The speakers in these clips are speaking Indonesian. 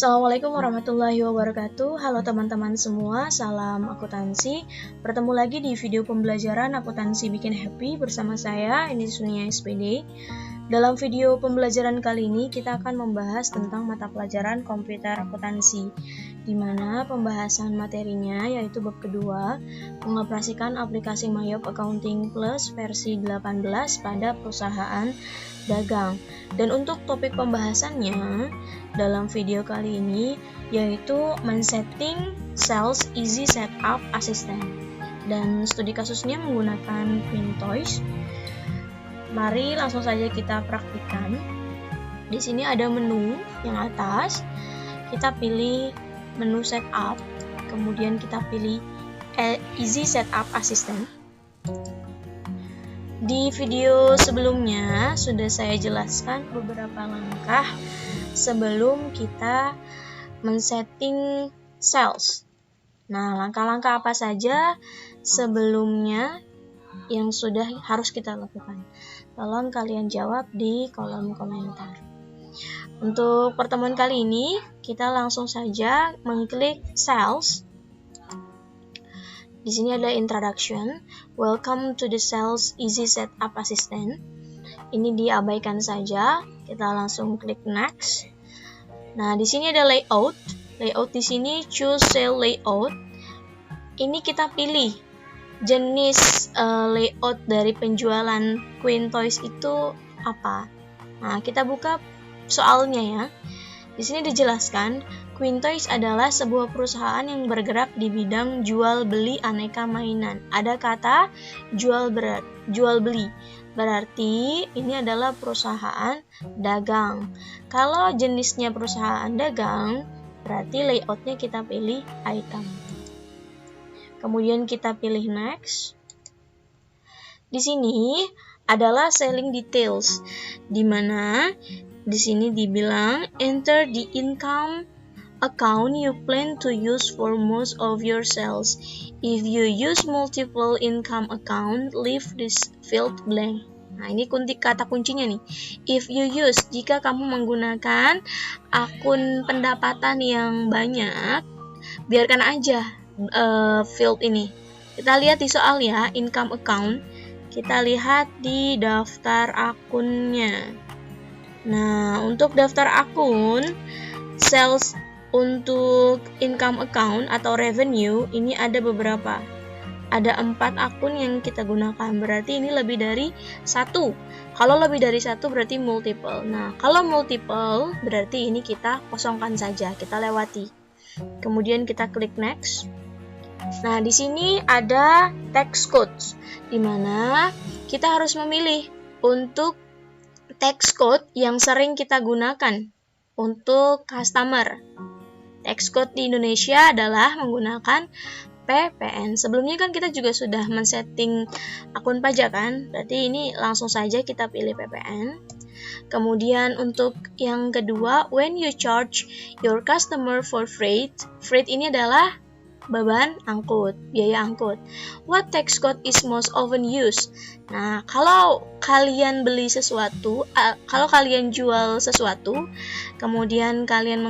Assalamualaikum warahmatullahi wabarakatuh. Halo teman-teman semua, salam akuntansi. Bertemu lagi di video pembelajaran akuntansi bikin happy bersama saya, ini Sunia SPD. Dalam video pembelajaran kali ini kita akan membahas tentang mata pelajaran komputer akuntansi, di mana pembahasan materinya yaitu bab kedua, mengoperasikan aplikasi Mayop Accounting Plus versi 18 pada perusahaan dagang. Dan untuk topik pembahasannya dalam video kali ini yaitu men-setting Sales Easy Setup Assistant, dan studi kasusnya menggunakan Quintoys. Mari langsung saja kita praktikkan. Di sini ada menu yang atas, kita pilih menu setup, kemudian kita pilih Easy Setup Assistant. Di video sebelumnya sudah saya jelaskan beberapa langkah sebelum kita men-setting sales. Nah, langkah-langkah apa saja sebelumnya yang sudah harus kita lakukan? Tolong kalian jawab di kolom komentar. Untuk pertemuan kali ini, kita langsung saja mengklik sales. Di sini ada introduction. Welcome to the Sales Easy Setup Assistant. Ini diabaikan saja. Kita langsung klik next. Nah, di sini ada layout. Layout di sini choose cell layout. Ini kita pilih jenis layout dari penjualan Quintoys itu apa. Nah, kita buka soalnya ya. Di sini dijelaskan, Quintoys adalah sebuah perusahaan yang bergerak di bidang jual beli aneka mainan. Ada kata jual beli. Berarti ini adalah perusahaan dagang. Kalau jenisnya perusahaan dagang, berarti layoutnya kita pilih item. Kemudian kita pilih next. Di sini adalah selling details, di mana di sini dibilang enter the income account you plan to use for most of your sales. If you use multiple income account, leave this field blank. Nah, ini kata kuncinya nih. If you use, jika kamu menggunakan akun pendapatan yang banyak, biarkan aja field ini. Kita lihat di soal ya, income account. Kita lihat di daftar akunnya. Nah, untuk daftar akun sales untuk income account atau revenue ini ada beberapa. Ada 4 akun yang kita gunakan, berarti ini lebih dari 1. Kalau lebih dari 1 berarti multiple. Nah, kalau multiple berarti ini kita kosongkan saja, kita lewati. Kemudian kita klik next. Nah, di sini ada tax codes, di mana kita harus memilih untuk tax code yang sering kita gunakan untuk customer. Tax code di Indonesia adalah menggunakan PPN. Sebelumnya kan kita juga sudah men-setting akun pajak kan, berarti ini langsung saja kita pilih PPN. Kemudian untuk yang kedua, when you charge your customer for freight, freight ini adalah beban angkut, biaya angkut. What tax code is most often used? Nah, kalau kalian beli sesuatu, kalau kalian jual sesuatu, kemudian kalian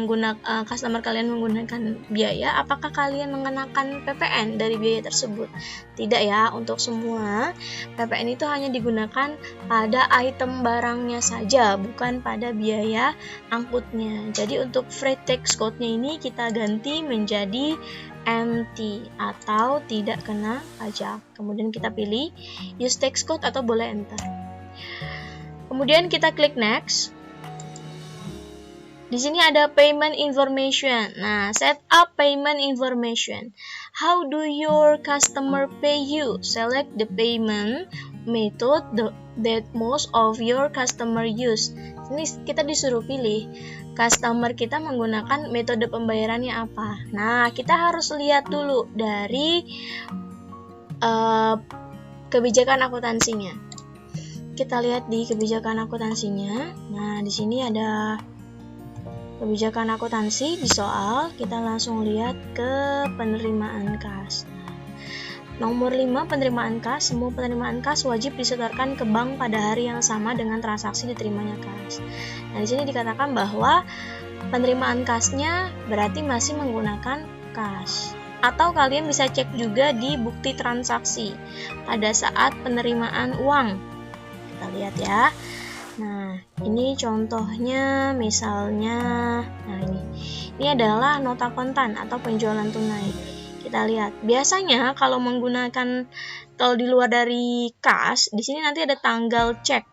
customer kalian menggunakan biaya, apakah kalian mengenakan PPN dari biaya tersebut? Tidak ya, untuk semua PPN itu hanya digunakan pada item barangnya saja, bukan pada biaya angkutnya. Jadi untuk freight tax code-nya ini kita ganti menjadi empty atau tidak kena pajak. Kemudian kita pilih use tax code atau boleh enter. Kemudian kita klik next. Di sini ada payment information. Nah, set up payment information. How do your customer pay you? Select the payment method that most of your customer use. Ini kita disuruh pilih customer kita menggunakan metode pembayarannya apa. Nah, kita harus lihat dulu dari kebijakan akuntansinya. Kita lihat di kebijakan akuntansinya. Nah, di sini ada kebijakan akuntansi di soal. Kita langsung lihat ke penerimaan kas. Nomor 5, penerimaan kas. Semua penerimaan kas wajib disetorkan ke bank pada hari yang sama dengan transaksi diterimanya kas. Nah, di sini dikatakan bahwa penerimaan kasnya berarti masih menggunakan kas. Atau kalian bisa cek juga di bukti transaksi pada saat penerimaan uang. Kita lihat ya. Nah, ini contohnya misalnya, nah ini adalah nota kontan atau penjualan tunai. Kita lihat, biasanya kalau di luar dari kas, di sini nanti ada tanggal cek.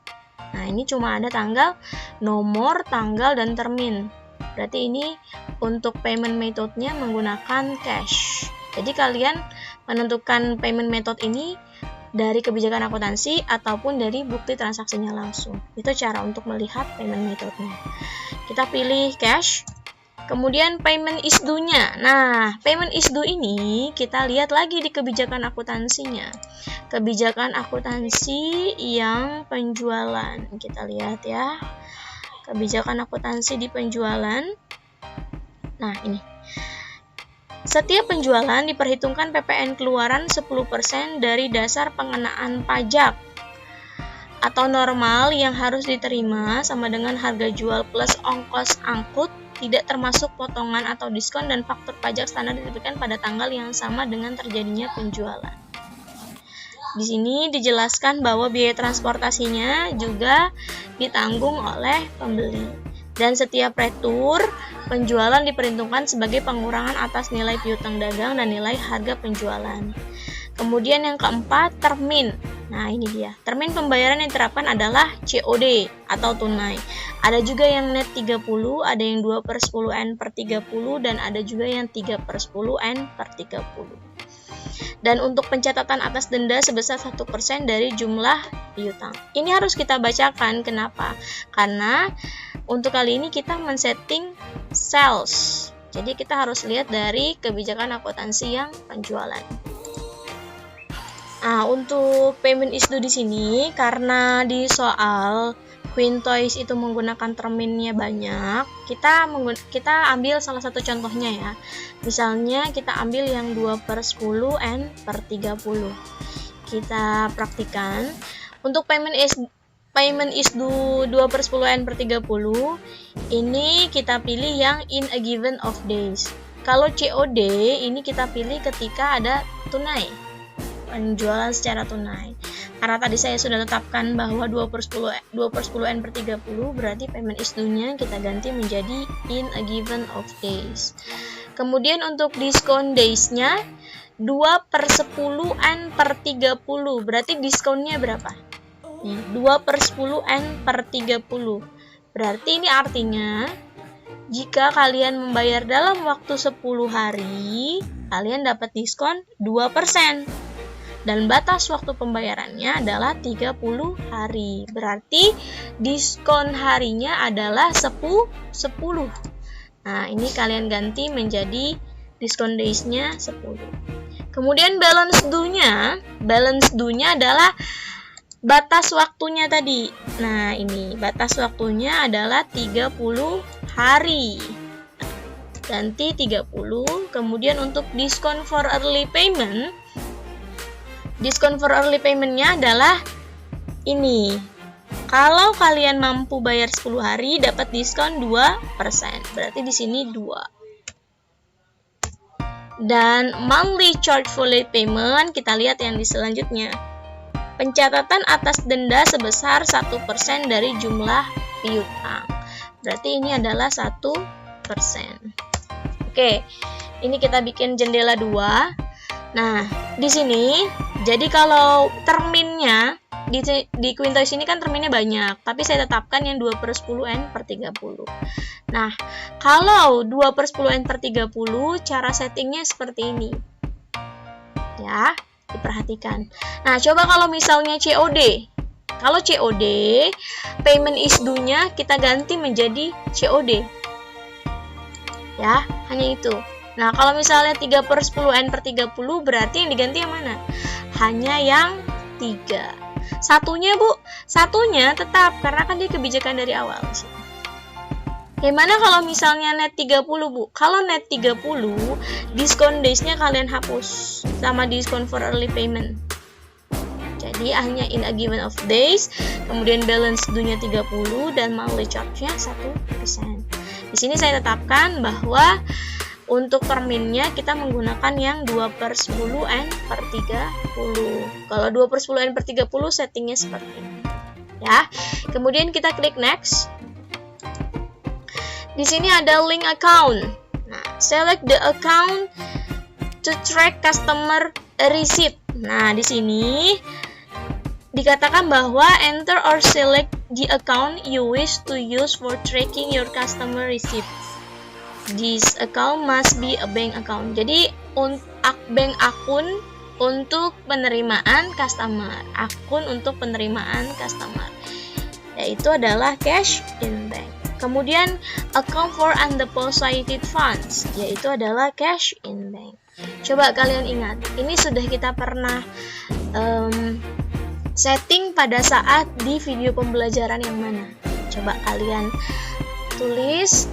Nah, ini cuma ada tanggal, nomor, tanggal, dan termin. Berarti ini untuk payment metode-nya menggunakan cash. Jadi kalian menentukan payment method ini dari kebijakan akuntansi ataupun dari bukti transaksinya langsung. Itu cara untuk melihat payment method-nya. Kita pilih cash. Kemudian payment is due-nya. Nah, payment is due ini kita lihat lagi di kebijakan akuntansinya. Kebijakan akuntansi yang penjualan. Kita lihat ya. Kebijakan akuntansi di penjualan. Nah, ini. Setiap penjualan diperhitungkan PPN keluaran 10% dari dasar pengenaan pajak atau normal yang harus diterima sama dengan harga jual plus ongkos angkut, tidak termasuk potongan atau diskon, dan faktur pajak standar diterbitkan pada tanggal yang sama dengan terjadinya penjualan. Di sini dijelaskan bahwa biaya transportasinya juga ditanggung oleh pembeli. Dan setiap retur, penjualan diperhitungkan sebagai pengurangan atas nilai piutang dagang dan nilai harga penjualan. Kemudian yang keempat, termin. Nah, ini dia. Termin pembayaran yang diterapkan adalah COD atau tunai. Ada juga yang net 30, ada yang 2/10 per 30, dan ada juga yang 3/10 per 30. Dan untuk pencatatan atas denda sebesar 1% dari jumlah piutang. Ini harus kita bacakan. Kenapa? Karena untuk kali ini kita men-setting sales. Jadi kita harus lihat dari kebijakan akuntansi yang penjualan. Nah, untuk payment is due di sini karena di soal Quintois itu menggunakan terminnya banyak, kita ambil salah satu contohnya ya. Misalnya kita ambil yang 2/10 N per 30. Kita praktikan. Untuk payment is due 2/10 N per 30, ini kita pilih yang in a given of days. Kalau COD, ini kita pilih ketika ada tunai. Penjualan secara tunai. Karena tadi saya sudah tetapkan bahwa 2/10 N per 30, berarti payment is due-nya kita ganti menjadi in a given of days. Kemudian untuk diskon days-nya 2/10 N per 30, berarti diskonnya berapa? Nih, 2/10 N per 30. Berarti ini artinya jika kalian membayar dalam waktu 10 hari, kalian dapat diskon 2%. Dan batas waktu pembayarannya adalah 30 hari. Berarti diskon harinya adalah 10. Nah, ini kalian ganti menjadi diskon days-nya 10. Kemudian balance due-nya adalah batas waktunya tadi. Nah, ini batas waktunya adalah 30 hari. Ganti 30. Kemudian untuk diskon for early payment, nya adalah ini. Kalau kalian mampu bayar 10 hari, dapat diskon 2%. Berarti di sini 2. Dan monthly charge for late payment, kita lihat yang di selanjutnya. Pencatatan atas denda sebesar 1% dari jumlah piutang. Berarti ini adalah 1%. Oke, ini kita bikin jendela 2. Nah, di sini, jadi kalau terminnya, di Quintois ini kan terminnya banyak, tapi saya tetapkan yang 2/10 N per 30. Nah, kalau 2/10 N per 30, cara settingnya seperti ini. Ya, diperhatikan. Nah, coba kalau misalnya COD. Kalau COD, payment is due-nya kita ganti menjadi COD. Ya, hanya itu. Nah, kalau misalnya 3/10 N per 30, berarti yang diganti yang mana? Hanya yang 3. Satunya, Bu. Satunya tetap, karena kan dia kebijakan dari awal. Gimana kalau misalnya net 30, Bu? Kalau net 30, diskon days-nya kalian hapus sama diskon for early payment. Jadi hanya in a given of days, kemudian balance due-nya 30 dan monthly charge-nya 1%. Di sini saya tetapkan bahwa untuk terminnya kita menggunakan yang 2/10 N per 30. Kalau 2/10 N per 30 settingnya seperti ini. Ya. Kemudian kita klik next. Di sini ada link account. Nah, select the account to track customer receipt. Nah, di sini dikatakan bahwa enter or select the account you wish to use for tracking your customer receipt. This account must be a bank account. Jadi bank akun untuk penerimaan customer, akun untuk penerimaan customer, yaitu adalah cash in bank. Kemudian account for undeposited funds, yaitu adalah cash in bank. Coba kalian ingat, ini sudah kita pernah setting pada saat di video pembelajaran yang mana? Coba kalian tulis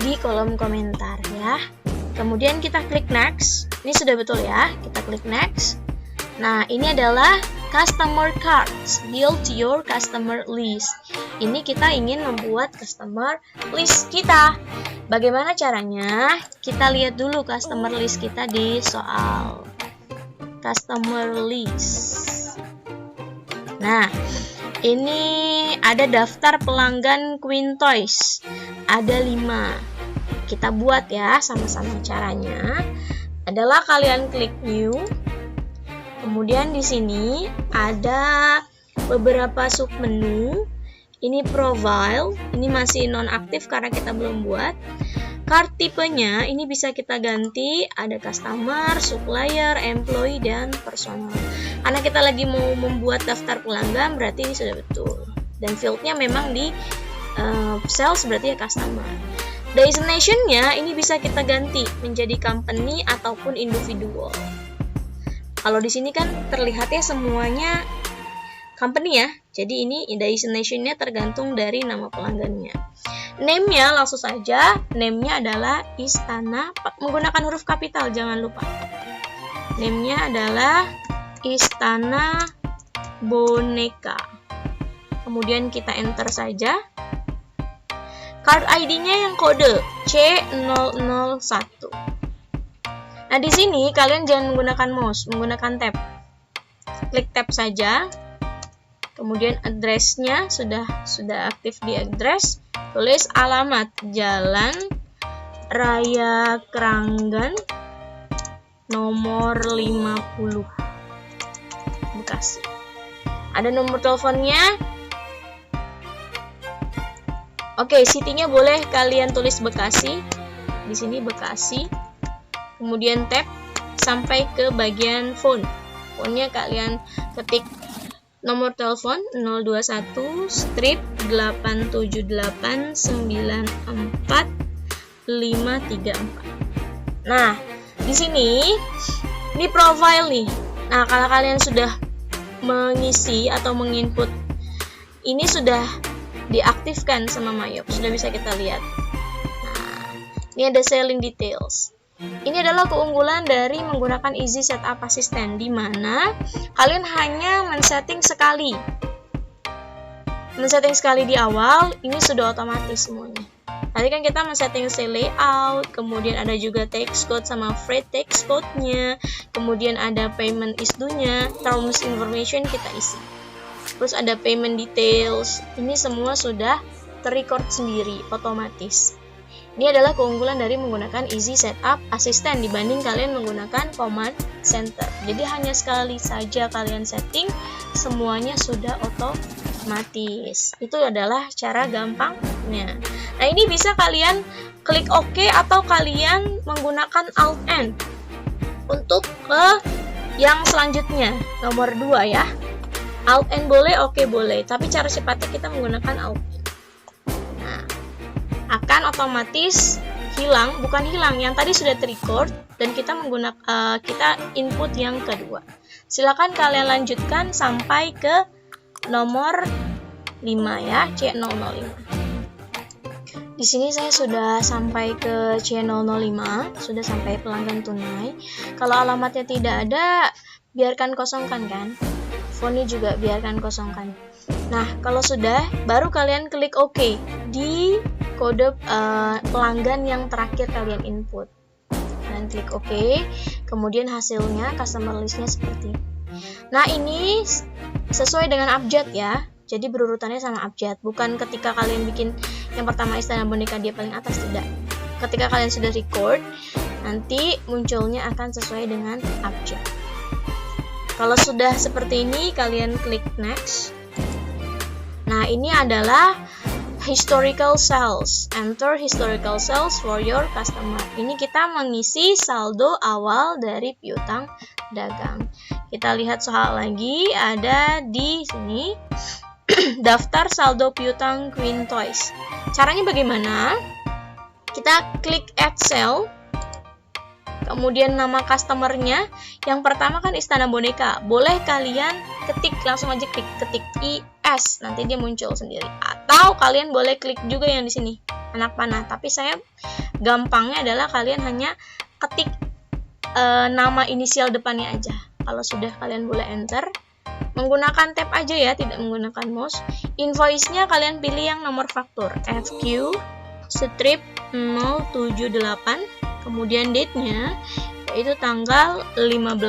di kolom komentar ya. Kemudian kita klik next. Ini sudah betul ya. Kita klik next. Nah, ini adalah customer cards, build your customer list. Ini kita ingin membuat customer list kita. Bagaimana caranya? Kita lihat dulu customer list kita di soal customer list. Nah, ini ada daftar pelanggan Queen Toys. Ada 5. Kita buat ya sama-sama. Caranya adalah kalian klik new. Kemudian di sini ada beberapa submenu. Ini profile, ini masih nonaktif karena kita belum buat. Card tipenya ini bisa kita ganti, ada customer, supplier, employee, dan personal. Karena kita lagi mau membuat daftar pelanggan, berarti ini sudah betul. Dan fieldnya memang di sales, berarti ya customer. Designation-nya ini bisa kita ganti menjadi company ataupun individual. Kalau di sini kan terlihatnya semuanya company ya. Jadi ini designation-nya tergantung dari nama pelanggannya. Name-nya langsung saja, name-nya adalah Istana, menggunakan huruf kapital jangan lupa. Name-nya adalah Istana Boneka. Kemudian kita enter saja. Card ID-nya yang kode C001. Nah, di sini kalian jangan menggunakan mouse, menggunakan tab. Klik tab saja. Kemudian address-nya sudah aktif di address. Tulis alamat Jalan Raya Kranggan nomor 50 Bekasi. Ada nomor teleponnya. Oke, city-nya boleh kalian tulis Bekasi. Di sini Bekasi. Kemudian tab sampai ke bagian phone. Phone-nya kalian ketik nomor telepon 021 strip 87894 534. Nah, di sini di profile nih. Nah, kalau kalian sudah mengisi atau menginput, ini sudah diaktifkan sama Mayop, sudah bisa kita lihat. Nah, ini ada selling details. Ini adalah keunggulan dari menggunakan Easy Setup Assistant, di mana kalian hanya men-setting sekali. Men-setting sekali di awal, ini sudah otomatis semuanya. Tadi kan kita men-setting layout, kemudian ada juga text code sama free text code-nya, kemudian ada payment is due-nya, terms information kita isi. Terus ada payment details, ini semua sudah terrecord sendiri, otomatis. Ini adalah keunggulan dari menggunakan Easy Setup Assistant dibanding kalian menggunakan Command Center. Jadi hanya sekali saja kalian setting, semuanya sudah otomatis. Itu adalah cara gampangnya. Nah, ini bisa kalian klik OK atau kalian menggunakan Alt-N untuk ke yang selanjutnya, nomor 2 ya. Alt-N boleh, OK boleh, tapi cara cepatnya kita menggunakan Alt-N. Nah, akan otomatis hilang, bukan hilang, yang tadi sudah terrecord dan kita menggunakan kita input yang kedua. Silakan kalian lanjutkan sampai ke nomor 5 ya, C005. Di sini saya sudah sampai ke C005, sudah sampai pelanggan tunai. Kalau alamatnya tidak ada, biarkan kosongkan kan. Phone-nya juga biarkan kosongkan. Nah, kalau sudah, baru kalian klik OK di kode pelanggan yang terakhir kalian input. Dan klik OK. Kemudian hasilnya customer listnya seperti ini. Nah, ini sesuai dengan abjad ya. Jadi berurutannya sama abjad. Bukan ketika kalian bikin yang pertama Istana Boneka dia paling atas, tidak. Ketika kalian sudah record, nanti munculnya akan sesuai dengan abjad. Kalau sudah seperti ini, kalian klik next. Nah, ini adalah historical sales. Enter historical sales for your customer. Ini kita mengisi saldo awal dari piutang dagang. Kita lihat soal lagi, ada di sini daftar saldo piutang Queen Toys. Caranya bagaimana? Kita klik add cell. Kemudian nama customernya, yang pertama kan Istana Boneka. Boleh kalian ketik, langsung aja ketik IS, nanti dia muncul sendiri. Atau kalian boleh klik juga yang di sini, anak panah. Tapi saya gampangnya adalah kalian hanya ketik nama inisial depannya aja. Kalau sudah, kalian boleh enter. Menggunakan tab aja ya, tidak menggunakan mouse. Invoice-nya kalian pilih yang nomor faktur FQ strip 078. Kemudian date-nya yaitu tanggal 15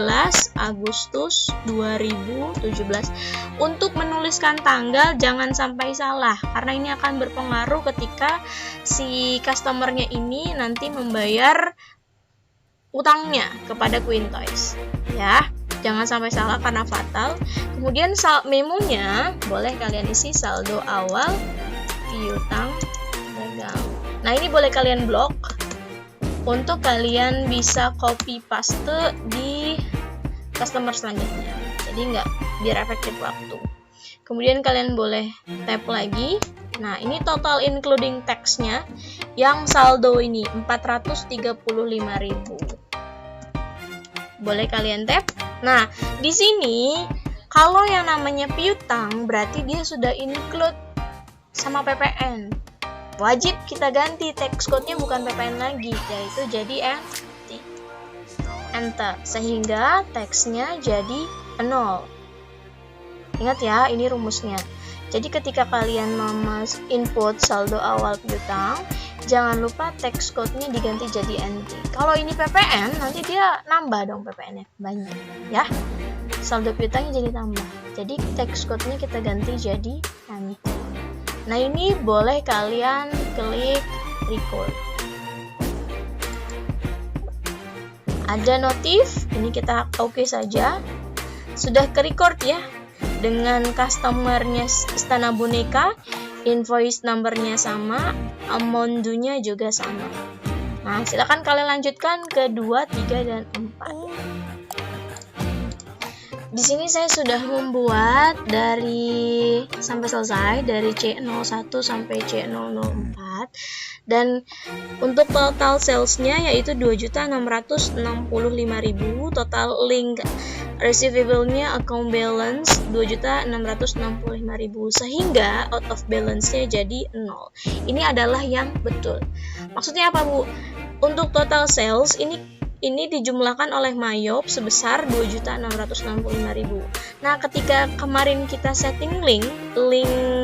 Agustus 2017. Untuk menuliskan tanggal jangan sampai salah, karena ini akan berpengaruh ketika si customer-nya ini nanti membayar utangnya kepada Queen Toys. Ya, jangan sampai salah karena fatal. Kemudian memonya boleh kalian isi saldo awal piutang dagang. Nah, ini boleh kalian blok untuk kalian bisa copy paste di customer selanjutnya. Jadi biar efektif waktu. Kemudian kalian boleh tap lagi. Nah, ini total including tax-nya yang saldo ini 435.000. Boleh kalian tap. Nah, di sini kalau yang namanya piutang berarti dia sudah include sama PPN. Wajib kita ganti tax code-nya, bukan PPN lagi, yaitu jadi enter, sehingga tax-nya jadi 0. Ingat ya, ini rumusnya. Jadi ketika kalian input saldo awal piutang, jangan lupa tax code-nya diganti jadi NT. Kalau ini PPN, nanti dia nambah dong PPN-nya, banyak ya. Saldo piutangnya jadi tambah. Jadi tax code-nya kita ganti jadi NT. Nah, ini boleh kalian klik record. Ada notif, ini kita oke saja. Sudah ke record ya. Dengan customernya Istana Boneka, invoice numbernya sama, amount due-nya juga sama. Nah, silakan kalian lanjutkan ke 2, 3, dan 4. Di sini saya sudah membuat dari sampai selesai dari C01 sampai C004, dan untuk total sales-nya yaitu 2.665.000, total link receivable-nya account balance 2.665.000, sehingga out of balance-nya jadi 0. Ini adalah yang betul. Maksudnya apa, Bu? Untuk total sales ini dijumlahkan oleh Mayop sebesar 2.665.000. Nah, ketika kemarin kita setting link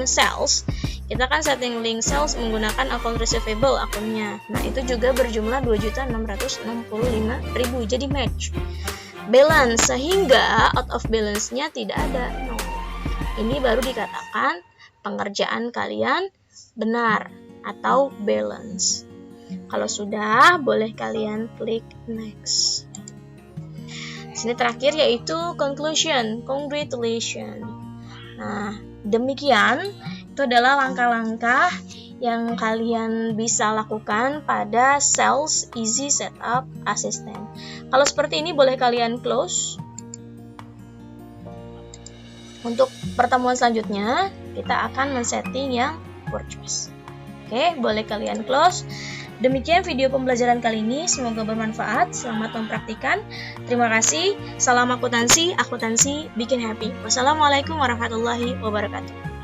sales, kita kan setting link sales menggunakan account receivable akunnya. Nah, itu juga berjumlah 2.665.000, jadi match. Balance, sehingga out of balance-nya tidak ada 0. Ini baru dikatakan pengerjaan kalian benar atau balance. Kalau sudah, boleh kalian klik next. Sini terakhir yaitu conclusion, congratulations. Nah, demikian itu adalah langkah-langkah yang kalian bisa lakukan pada Sales Easy Setup Assistant. Kalau seperti ini boleh kalian close. Untuk pertemuan selanjutnya, kita akan men-setting yang purchase. Oke, boleh kalian close. Demikian video pembelajaran kali ini, semoga bermanfaat. Selamat mempraktikkan. Terima kasih. Salam akuntansi bikin happy. Wassalamualaikum warahmatullahi wabarakatuh.